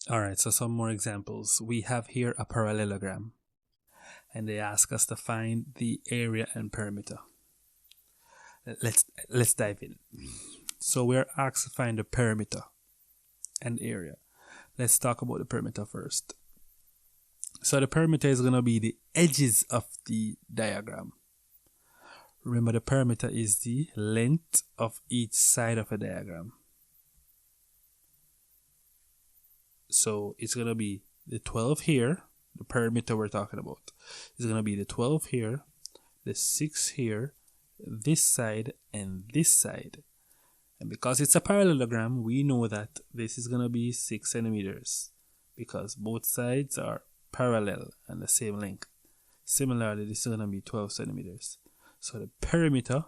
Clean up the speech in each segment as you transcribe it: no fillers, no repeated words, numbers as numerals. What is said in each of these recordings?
Alright, so some more examples. We have here a parallelogram, and they ask us to find the area and perimeter. Let's dive in. So we're asked to find the perimeter and area. Let's talk about the perimeter first. So the perimeter is going to be the edges of the diagram. Remember, the perimeter is the length of each side of a diagram. So it's going to be the 12 here, the perimeter we're talking about. It's going to be the 12 here, the 6 here, this side, and this side. And because it's a parallelogram, we know that this is going to be 6 centimeters because both sides are parallel and the same length. Similarly, this is going to be 12 centimeters. So the perimeter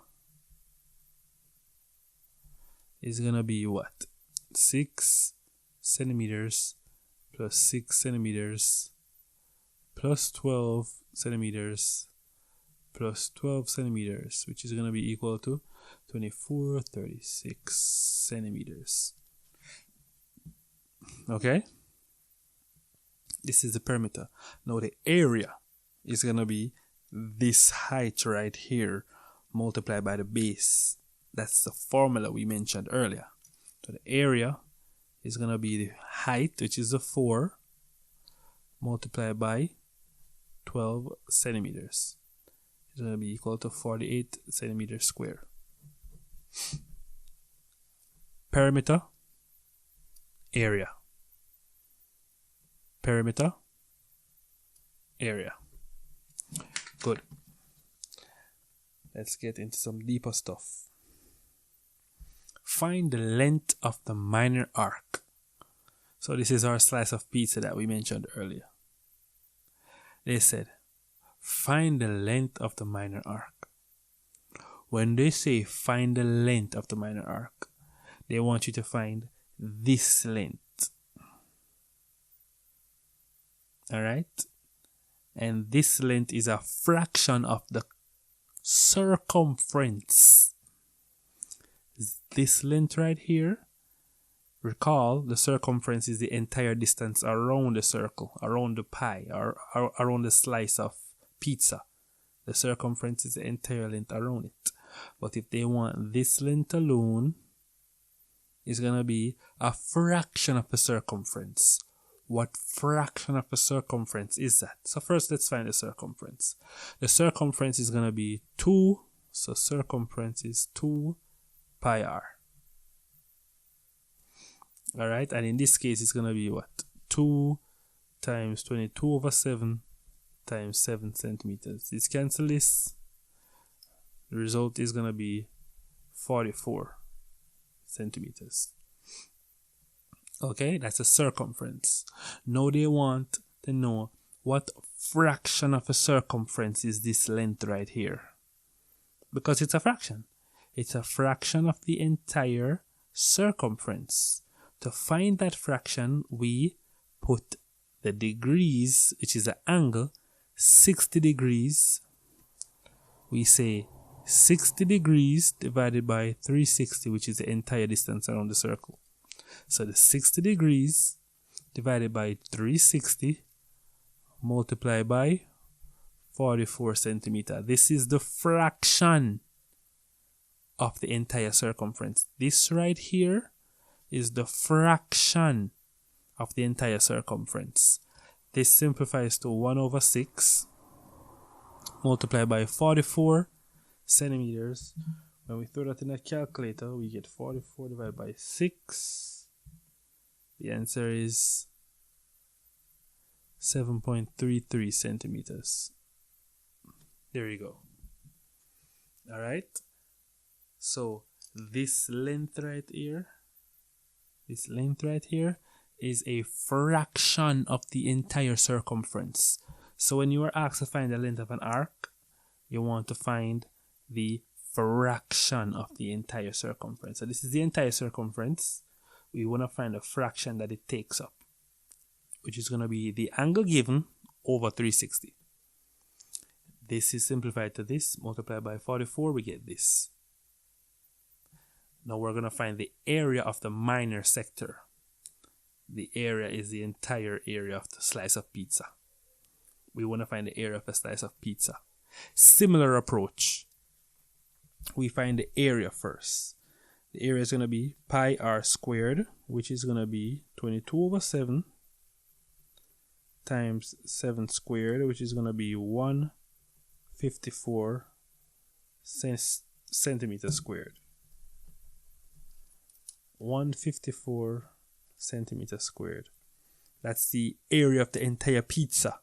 is going to be what? 6 centimeters plus 6 centimeters plus 12 centimeters plus 12 centimeters, which is going to be equal to 2436 centimeters. Okay, this is the perimeter. Now the area is going to be this height right here multiplied by the base. That's the formula we mentioned earlier. So the area is going to be the height, which is the 4, multiplied by 12 centimeters. It's going to be equal to 48 centimeters square. Perimeter, area. Perimeter, area. Good. Let's get into some deeper stuff. Find the length of the minor arc. So this is our slice of pizza that we mentioned earlier. They said, find the length of the minor arc. When they say find the length of the minor arc, they want you to find this length. Alright? And this length is a fraction of the circumference. This length right here, recall the circumference is the entire distance around the circle, around the pie, or around the slice of pizza. The circumference is the entire length around it. But if they want this length alone, it's going to be a fraction of the circumference. What fraction of the circumference is that? So first let's find the circumference. The circumference is going to be 2, so circumference is 2 pi r. Alright, and in this case it's going to be what? 2 times 22 over 7 times 7 centimeters. Let's cancel this. The result is going to be 44 centimeters. Okay, that's a circumference. Now they want to know what fraction of a circumference is this length right here. Because it's a fraction. It's a fraction of the entire circumference. To find that fraction, we put the degrees, which is the angle, 60 degrees. We say 60 degrees divided by 360, which is the entire distance around the circle. So the 60 degrees divided by 360 multiplied by 44 centimeters. This is the fraction of the entire circumference. This right here is the fraction of the entire circumference. This simplifies to 1 over 6 multiplied by 44 centimeters. When we throw that in a calculator, we get 44 divided by 6. The answer is 7.33 centimeters. There you go. Alright. So this length right here, is a fraction of the entire circumference. So when you are asked to find the length of an arc, you want to find the fraction of the entire circumference. So this is the entire circumference. We want to find a fraction that it takes up, which is going to be the angle given over 360. This is simplified to this, multiplied by 44, we get this. Now we're going to find the area of the minor sector. the area is the entire area of the slice of pizza. We want to find the area of a slice of pizza. Similar approach. We find the area first. The area is going to be pi r squared, which is going to be 22 over 7 times 7 squared, which is going to be 154 centimeters squared. 154 centimeters squared. That's the area of the entire pizza,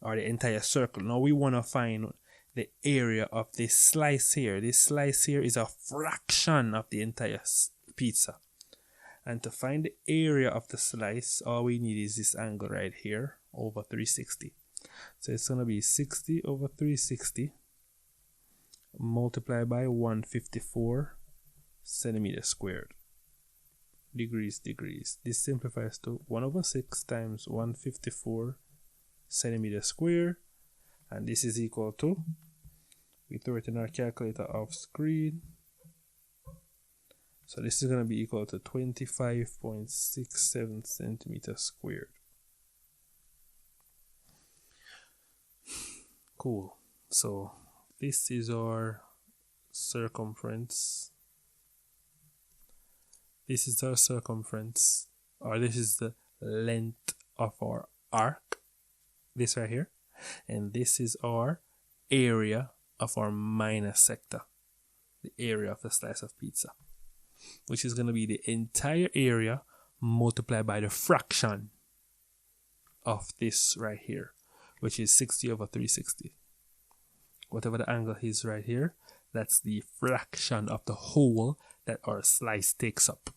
or the entire circle. Now we want to find the area of this slice here. This slice here is a fraction of the entire pizza. And to find the area of the slice, all we need is this angle right here over 360. So it's going to be 60 over 360 multiplied by 154 centimeters squared. Degrees. This simplifies to 1 over 6 times 154 centimeters squared. And this is equal to, we throw it in our calculator off screen. So this is going to be equal to 25.67 centimeters squared. Cool. So this is our circumference. This is our circumference, or this is the length of our arc. This right here. And this is our area of our minor sector, the area of the slice of pizza, which is going to be the entire area multiplied by the fraction of this right here, which is 60 over 360. Whatever the angle is right here, that's the fraction of the whole that our slice takes up.